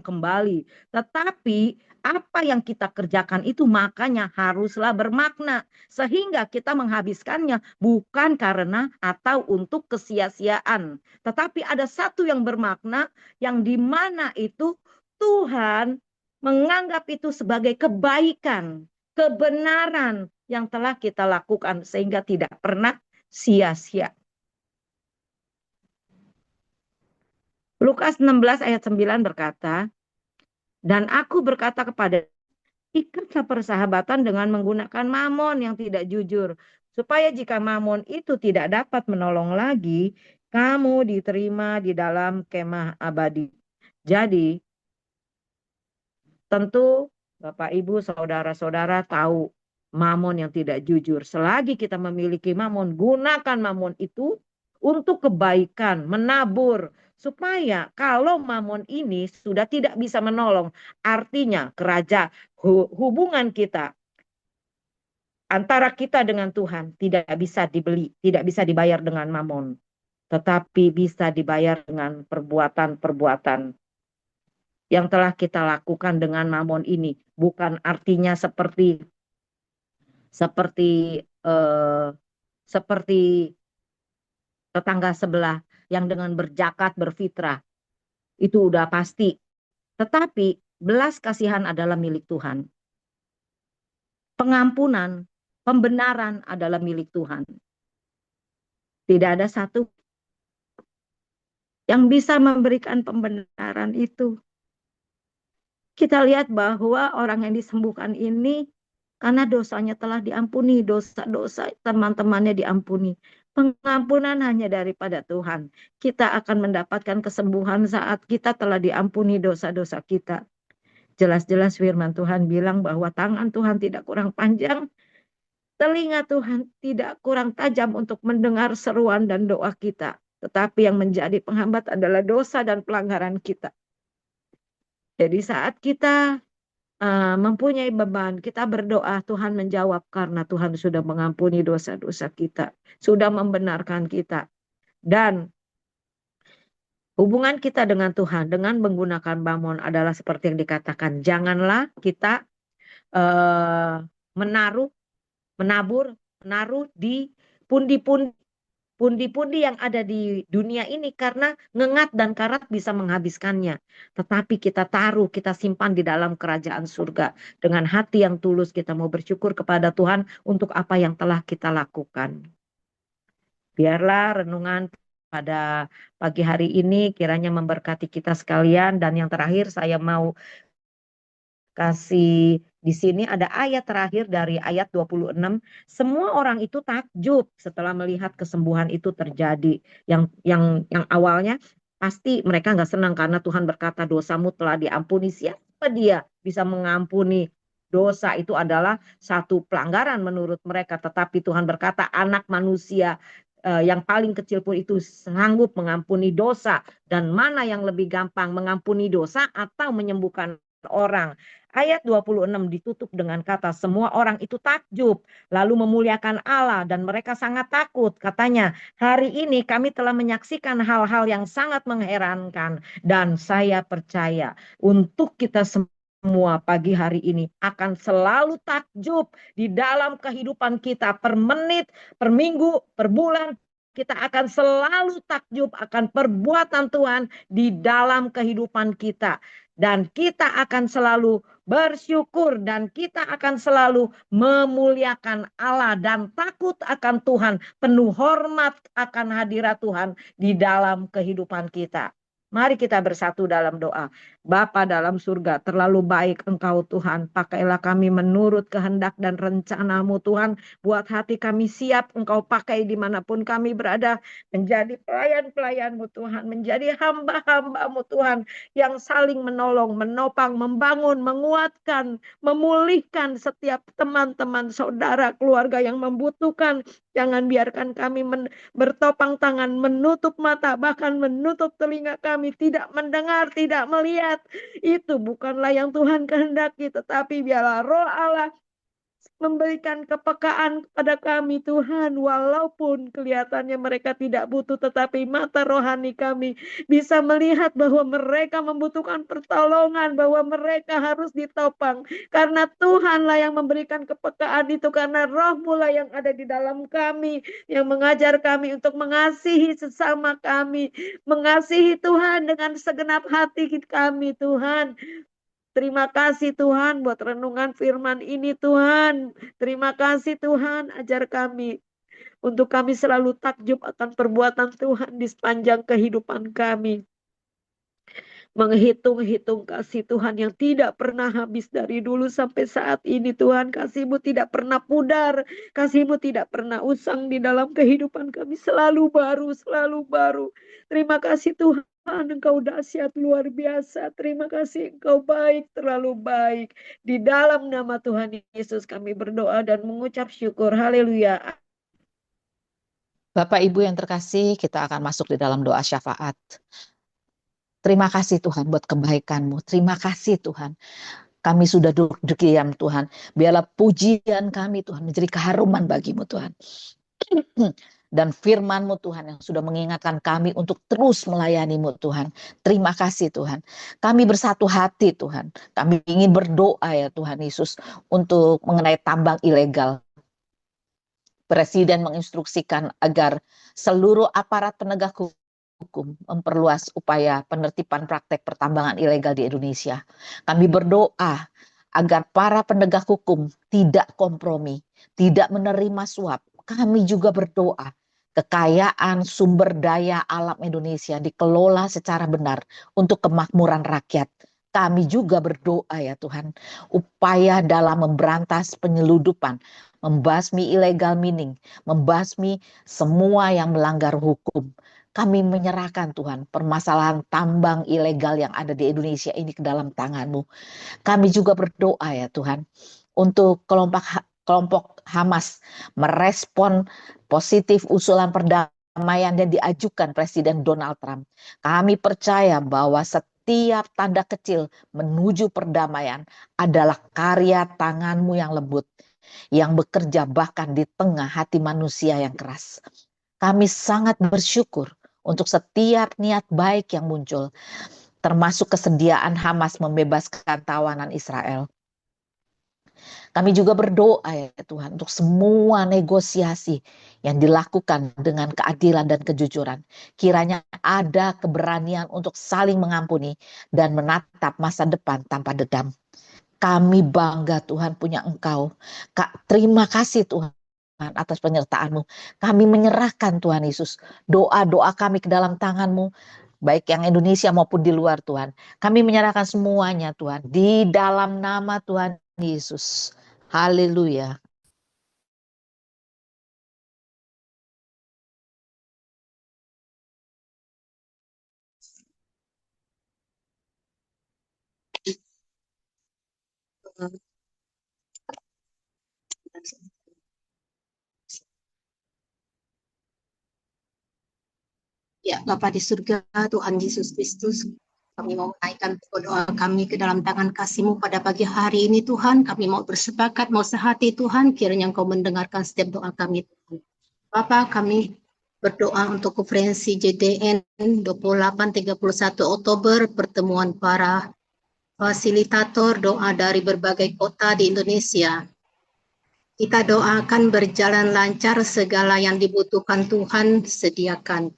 S2: kembali. Tetapi apa yang kita kerjakan itu makanya haruslah bermakna. Sehingga kita menghabiskannya bukan karena atau untuk kesia-siaan. Tetapi ada satu yang bermakna yang dimana itu Tuhan menganggap itu sebagai kebaikan, kebenaran yang telah kita lakukan sehingga tidak pernah sia-sia. Lukas 16 ayat 9 berkata, dan aku berkata kepada, ikatlah persahabatan dengan menggunakan mamon yang tidak jujur, supaya jika mamon itu tidak dapat menolong lagi, kamu diterima di dalam kemah abadi. Jadi, tentu Bapak, Ibu, saudara-saudara tahu mamon yang tidak jujur. Selagi kita memiliki mamon, gunakan mamon itu untuk kebaikan, menabur, supaya kalau Mamon ini sudah tidak bisa menolong, artinya hubungan kita antara kita dengan Tuhan tidak bisa dibeli, tidak bisa dibayar dengan Mamon, tetapi bisa dibayar dengan perbuatan-perbuatan yang telah kita lakukan dengan Mamon ini. Bukan artinya seperti eh, seperti tetangga sebelah yang dengan berzakat berfitrah itu udah pasti. Tetapi belas kasihan adalah milik Tuhan. Pengampunan, pembenaran adalah milik Tuhan. Tidak ada satu yang bisa memberikan pembenaran itu. Kita lihat bahwa orang yang disembuhkan ini karena dosanya telah diampuni, dosa-dosa teman-temannya diampuni. Pengampunan hanya daripada Tuhan. Kita akan mendapatkan kesembuhan saat kita telah diampuni dosa-dosa kita. Jelas-jelas firman Tuhan bilang bahwa tangan Tuhan tidak kurang panjang, telinga Tuhan tidak kurang tajam untuk mendengar seruan dan doa kita. Tetapi yang menjadi penghambat adalah dosa dan pelanggaran kita. Jadi saat kita mempunyai beban, kita berdoa, Tuhan menjawab karena Tuhan sudah mengampuni dosa-dosa kita, sudah membenarkan kita. Dan hubungan kita dengan Tuhan dengan menggunakan Mamon adalah seperti yang dikatakan, janganlah kita menaruh di pundi-pundi yang ada di dunia ini karena ngengat dan karat bisa menghabiskannya. Tetapi kita taruh, kita simpan di dalam kerajaan surga. Dengan hati yang tulus kita mau bersyukur kepada Tuhan untuk apa yang telah kita lakukan. Biarlah renungan pada pagi hari ini kiranya memberkati kita sekalian. Dan yang terakhir saya mau kasih di sini ada ayat terakhir dari ayat 26. Semua orang itu takjub setelah melihat kesembuhan itu terjadi. Yang awalnya pasti mereka nggak senang karena Tuhan berkata dosamu telah diampuni. Siapa dia bisa mengampuni dosa? Itu adalah satu pelanggaran menurut mereka. Tetapi Tuhan berkata anak manusia yang paling kecil pun itu sanggup mengampuni dosa. Dan mana yang lebih gampang, mengampuni dosa atau menyembuhkan orang? Ayat 26 ditutup dengan kata semua orang itu takjub lalu memuliakan Allah dan mereka sangat takut. Katanya, hari ini kami telah menyaksikan hal-hal yang sangat mengherankan dan saya percaya untuk kita semua pagi hari ini akan selalu takjub di dalam kehidupan kita per menit, per minggu, per bulan. Kita akan selalu takjub akan perbuatan Tuhan di dalam kehidupan kita. Dan kita akan selalu bersyukur dan kita akan selalu memuliakan Allah dan takut akan Tuhan, penuh hormat akan hadirat Tuhan di dalam kehidupan kita. Mari kita bersatu dalam doa. Bapa dalam surga, terlalu baik Engkau Tuhan. Pakailah kami menurut kehendak dan rencana-Mu Tuhan. Buat hati kami siap Engkau pakai dimanapun kami berada. Menjadi pelayan-pelayan-Mu Tuhan. Menjadi hamba-hamba-Mu Tuhan. Yang saling menolong, menopang, membangun, menguatkan, memulihkan setiap teman-teman, saudara, keluarga yang membutuhkan. Jangan biarkan kami bertopang tangan, menutup mata, bahkan menutup telinga kami, tidak mendengar, tidak melihat. Itu bukanlah yang Tuhan kehendaki, tetapi biarlah Roh Allah memberikan kepekaan kepada kami Tuhan, walaupun kelihatannya mereka tidak butuh, tetapi mata rohani kami bisa melihat bahwa mereka membutuhkan pertolongan, bahwa mereka harus ditopang, karena Tuhanlah yang memberikan kepekaan itu, karena Roh mula yang ada di dalam kami, yang mengajar kami untuk mengasihi sesama kami, mengasihi Tuhan dengan segenap hati kami Tuhan. Terima kasih Tuhan buat renungan firman ini Tuhan. Terima kasih Tuhan, ajar kami untuk kami selalu takjub akan perbuatan Tuhan di sepanjang kehidupan kami. Menghitung-hitung kasih Tuhan yang tidak pernah habis dari dulu sampai saat ini Tuhan. Kasih-Mu tidak pernah pudar. Kasih-Mu tidak pernah usang di dalam kehidupan kami. Selalu baru, selalu baru. Terima kasih Tuhan. Engkau dahsyat luar biasa. Terima kasih Engkau baik, terlalu baik. Di dalam nama Tuhan Yesus kami berdoa dan mengucap syukur. Haleluya.
S3: Bapak Ibu yang terkasih, kita akan masuk di dalam doa syafaat. Terima kasih Tuhan buat kebaikan-Mu. Terima kasih Tuhan. Kami sudah duduk diam Tuhan. Biarlah pujian kami Tuhan menjadi keharuman bagi-Mu Tuhan. Dan firman-Mu Tuhan yang sudah mengingatkan kami untuk terus melayani-Mu Tuhan. Terima kasih Tuhan. Kami bersatu hati Tuhan. Kami ingin berdoa ya Tuhan Yesus untuk mengenai tambang ilegal. Presiden menginstruksikan agar seluruh aparat penegak hukum memperluas upaya penertiban praktek pertambangan ilegal di Indonesia. Kami berdoa agar para penegak hukum tidak kompromi, tidak menerima suap. Kami juga berdoa kekayaan sumber daya alam Indonesia dikelola secara benar untuk kemakmuran rakyat. Kami juga berdoa ya Tuhan, upaya dalam memberantas penyeludupan, membasmi illegal mining, membasmi semua yang melanggar hukum. Kami menyerahkan Tuhan permasalahan tambang ilegal yang ada di Indonesia ini ke dalam tangan-Mu. Kami juga berdoa ya Tuhan untuk kelompok Hamas merespon positif usulan perdamaian yang diajukan Presiden Donald Trump. Kami percaya bahwa setiap tanda kecil menuju perdamaian adalah karya tangan-Mu yang lembut, yang bekerja bahkan di tengah hati manusia yang keras. Kami sangat bersyukur untuk setiap niat baik yang muncul, termasuk kesediaan Hamas membebaskan tawanan Israel. Kami juga berdoa ya Tuhan untuk semua negosiasi yang dilakukan dengan keadilan dan kejujuran. Kiranya ada keberanian untuk saling mengampuni dan menatap masa depan tanpa dendam. Kami bangga Tuhan punya Engkau. Terima kasih Tuhan atas penyertaan-Mu. Kami menyerahkan Tuhan Yesus doa-doa kami ke dalam tangan-Mu, baik yang Indonesia maupun di luar Tuhan. Kami menyerahkan semuanya Tuhan di dalam nama Tuhan Yesus. Haleluya.
S4: Ya, Bapa di surga, Tuhan Yesus Kristus, kami mau menaikkan doa kami ke dalam tangan kasih-Mu pada pagi hari ini Tuhan. Kami mau bersepakat, mau sehati Tuhan, kiranya Engkau mendengarkan setiap doa kami Tuhan. Bapa, kami berdoa untuk konferensi JDN 28-31 Oktober, pertemuan para fasilitator doa dari berbagai kota di Indonesia. Kita doakan berjalan lancar, segala yang dibutuhkan Tuhan sediakan.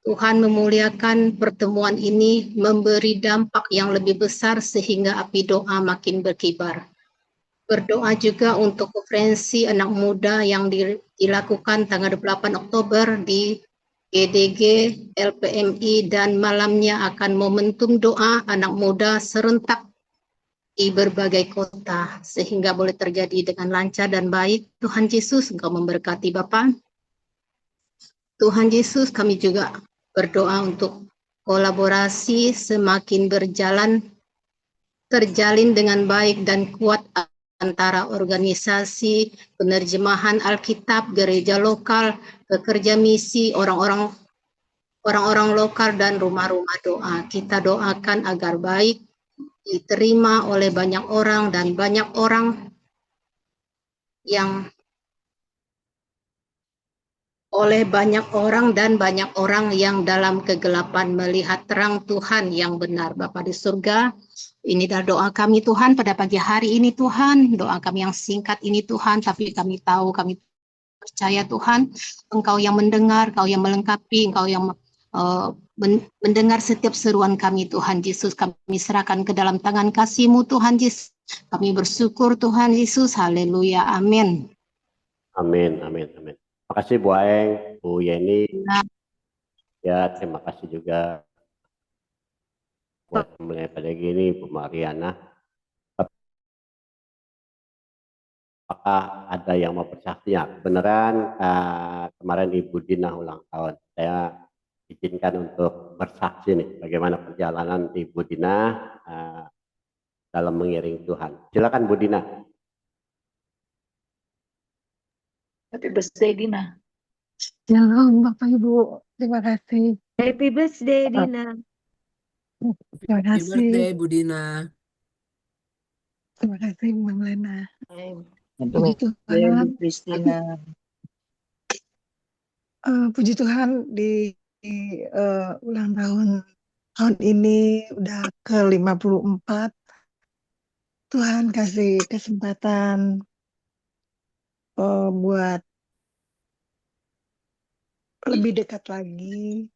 S4: Tuhan memuliakan pertemuan ini, memberi dampak yang lebih besar sehingga api doa makin berkibar. Berdoa juga untuk konferensi anak muda yang dilakukan tanggal 28 Oktober di GDG LPMI dan malamnya akan momentum doa anak muda serentak di berbagai kota sehingga boleh terjadi dengan lancar dan baik. Tuhan Yesus, Engkau memberkati Bapa. Tuhan Yesus, kami juga berdoa untuk kolaborasi semakin terjalin dengan baik dan kuat antara organisasi penerjemahan Alkitab, gereja lokal, pekerja misi, orang-orang lokal dan rumah-rumah doa. Kita doakan agar baik, diterima oleh banyak orang dan banyak orang yang dalam kegelapan melihat terang Tuhan yang benar. Bapa di surga, ini adalah doa kami Tuhan pada pagi hari ini Tuhan. Doa kami yang singkat ini Tuhan, tapi kami tahu, kami percaya Tuhan, Engkau yang mendengar, Engkau yang melengkapi, Engkau yang mendengar setiap seruan kami Tuhan Yesus. Kami serahkan ke dalam tangan kasih-Mu Tuhan Yesus. Kami bersyukur Tuhan Yesus. Haleluya. Amin.
S5: Amin, amin, amin. Terima kasih Bu Aeng, Bu Yeni. Ya, terima kasih juga buat mulai pada gini Bu Mariana. Apakah ada yang mau bersaksi? Ya, beneran kemarin Ibu Dina ulang tahun. Saya izinkan untuk bersaksi nih, bagaimana perjalanan Ibu Dina dalam mengiring Tuhan. Silakan Bu Dina.
S6: Happy birthday Dina. Shalom Bapak Ibu, terima kasih.
S2: Happy birthday, Dina.
S7: Terima
S8: Happy birthday,
S7: kasih.
S8: Bu Dina.
S7: Terima kasih, Bang Lena.
S3: Happy
S7: Puji
S3: birthday, Bu
S7: Tuhan.
S3: Christina.
S7: Puji Tuhan di ulang tahun ini udah ke-54. Tuhan kasih kesempatan buat lebih dekat lagi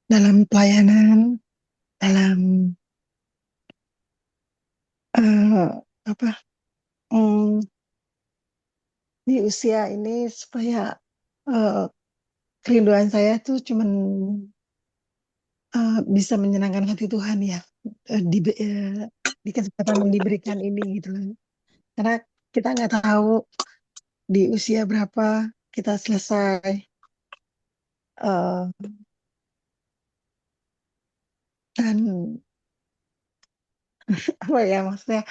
S7: dalam pelayanan, dalam apa di usia ini supaya kerinduan saya tuh cuman bisa menyenangkan hati Tuhan ya di kesempatan yang diberikan ini gitu loh. Karena kita nggak tahu di usia berapa kita selesai dan apa ya maksudnya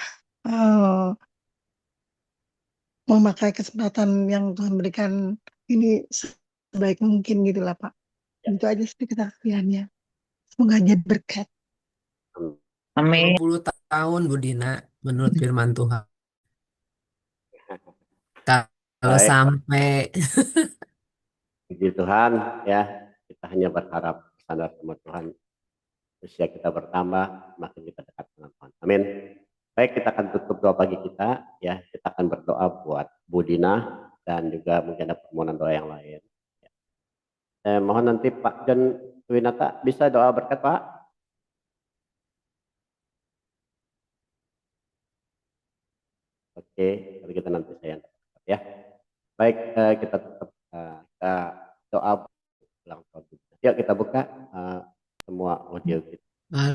S7: memakai kesempatan yang Tuhan berikan ini sebaik mungkin gitu lah Pak. Itu aja sih kesaksiannya. Semoga jadi berkat.
S3: Amin.
S8: 20 tahun Bu Dina menurut firman Tuhan. Kalau
S5: Baik,
S8: sampai
S5: puji Tuhan ya, kita hanya berharap bersandar sama Tuhan. Usia kita bertambah, makin kita dekat dengan Tuhan. Amin. Baik, kita akan tutup doa pagi kita ya. Kita akan berdoa buat Bu Dina dan juga mungkin ada permohonan doa yang lain. Mohon nanti Pak John Winata bisa doa berkat Pak. Oke, kalau kita nanti saya ya. Baik, kita tetap kita doa ulang tahun. Yuk kita buka semua audio kita.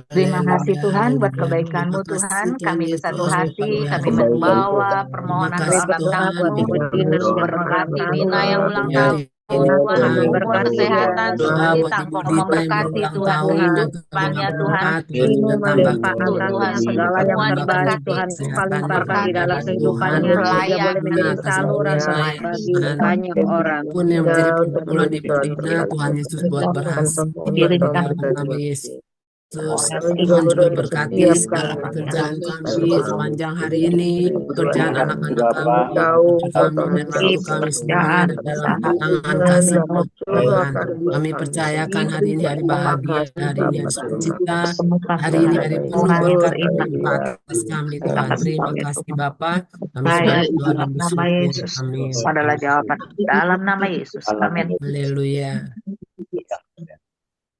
S3: Terima kasih
S8: haleluya,
S3: Tuhan buat
S8: haleluya.
S3: kebaikan-Mu
S8: Terima kasih
S3: Tuhan.
S8: Tuhan
S3: Kami
S8: Yesus
S3: bersatu
S8: buat
S3: hati, kami
S8: hari
S3: membawa
S8: Terima
S3: permohonan
S8: kasih
S3: doa ulang
S8: Tuhan
S3: tahun
S2: Ibu
S3: untuk
S2: Dina
S3: memberkati
S2: ulang
S3: Dina yang
S2: tahun.
S3: ulang
S8: di
S3: tahun.
S8: hari
S3: Tuhan,
S8: ini
S2: Tuhan
S3: Tuhan,
S2: memberkati
S3: kesehatan,
S8: doa
S3: sukacita,
S8: buat Ibu
S3: Engkau
S8: Dina yang
S3: memberkati
S8: berulang
S3: Tuhan
S8: tahun
S3: hidup
S8: juga
S3: depannya
S8: banyak
S3: Tuhan.
S8: berkat Tuhan
S2: ini
S8: juga
S3: Tuhan,
S8: tambahkan
S2: melimpah
S3: untuk
S2: atasnya
S3: Tuhan
S2: segala yang
S3: semua
S8: tambahkan
S2: terbaik.
S3: diberkati,
S2: Tuhan
S3: semua
S2: paling
S8: kesehatannya
S2: berkati
S3: diberkati,
S2: dalam
S8: berkat Tuhan
S2: kehidupannya
S8: untuk
S2: sehingga
S3: pelayan
S2: boleh
S8: Dina
S2: menjadi
S8: atas
S3: Tuhan,
S2: saluran
S8: hidupnya
S2: Tuhan
S8: ya
S2: bagi
S8: Tuhan
S2: banyak orang.
S8: apapun yang menjadi pergumulan Ibu Dina Tuhan Yesus buat berhasil di
S3: diberikan
S8: dalam nama Yesus.
S3: kasih
S8: Tuhan juga
S3: untuk
S8: berkati
S3: setiap
S8: segala pekerjaan kami
S3: Tuhan.
S8: sepanjang hari ini, pekerjaan anak-anak
S5: Bapak,
S8: kami, cucu kami,
S3: Di
S8: menantu kami semuanya
S3: pekerjaan,
S8: ada dalam
S3: usaha,
S8: tangan kasih-Mu Tuhan. Kami percayakan hari ini hari bahagia, hari ini hari sukacita,
S3: temukan
S8: hari ini hari penuh
S3: sayur,
S8: berkat dan
S3: iman,
S8: limpah atas kami
S3: kita
S8: Tuhan.
S3: kasih
S8: Terima
S3: tahu
S8: kasih
S3: Tuhan.
S8: Bapa, kami sudah
S3: Saya
S8: berdoa dan
S3: dalam nama
S8: bersyukur.
S3: Yesus
S8: Amin.
S3: adalah jawaban. Dalam nama Yesus, amin.
S8: Haleluya.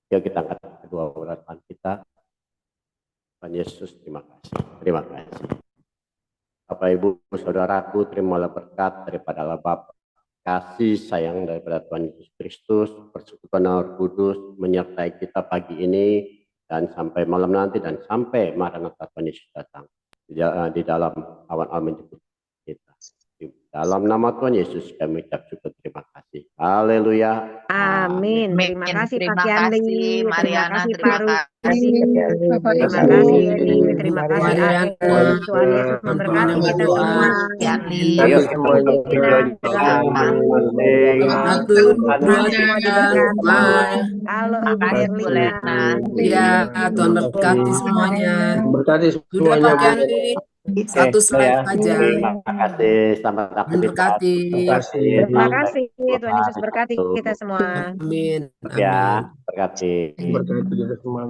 S5: yuk kita angkat kedua urat tangan kita. Tuhan Yesus, terima kasih. Terima kasih. Bapak Ibu, saudaraku, terimalah berkat daripada Allah Bapa, kasih sayang daripada Tuhan Yesus Kristus, persekutuan Roh Kudus menyertai kita pagi ini dan sampai malam nanti dan sampai Maranatha Tuhan Yesus datang di dalam awan-awan menjemput kita. Di dalam nama Tuhan Yesus kami ucap syukur, terima kasih. Haleluya.
S2: Amin. Terima kasih Pak
S3: Terima
S2: Kianli.
S3: kasih
S2: Terima
S3: Mariana,
S2: kasih
S3: terima
S2: Pak
S3: kasih.
S7: Bapak
S2: Terima
S7: Ibu.
S2: kasih Edi, terima
S8: Bu
S2: kasih
S8: Mariana,
S2: Ade. Tuhan Yesus
S8: teman-teman yang
S2: memberkati kita
S8: berdoa.
S2: semua.
S3: Yani,
S5: Ayo kita
S2: Ibu Dina segala
S5: masing-masing.
S8: Satu,
S2: kita
S8: dua,
S2: semua
S8: tiga,
S2: diberkati.
S8: bye.
S2: Halo Ibu
S3: makasih Bu
S2: Herlina.
S3: Lena.
S8: Ya, Tuhan berkati semuanya.
S1: Berkati
S8: Sudah
S1: semuanya,
S8: Pak
S1: Bu.
S8: Kianli,
S5: Oke,
S8: satu slide
S5: ya.
S8: saja.
S5: Terima kasih. Selamat
S8: Tuhan
S5: aktivitas.
S8: berkati.
S1: Terima kasih.
S2: Terima
S5: Sampai
S2: kasih. Tuhan
S5: jumpa
S2: Yesus
S5: di
S2: berkati
S5: Sabtu.
S2: kita semua.
S8: Amin.
S5: Ya,
S8: Amin.
S5: berkati.
S1: Berkati kita semua.